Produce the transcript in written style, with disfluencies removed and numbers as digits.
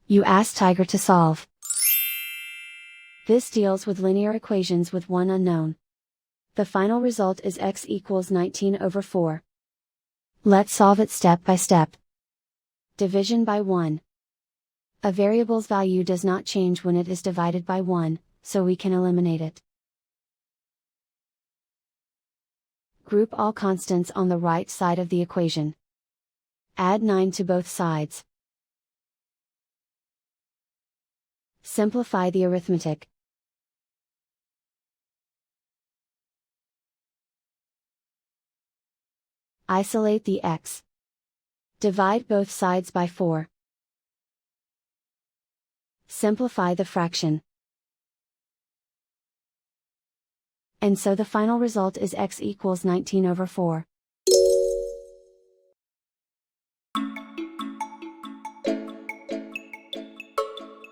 You ask Tiger to solve. This deals with linear equations with one unknown. The final result is x equals 19/4. Let's solve it step by step. Division by 1. A variable's value does not change when it is divided by 1, so we can eliminate it. Group all constants on the right side of the equation. Add 9 to both sides. Simplify the arithmetic. Isolate the x. Divide both sides by 4. Simplify the fraction. And so the final result is x equals 19/4.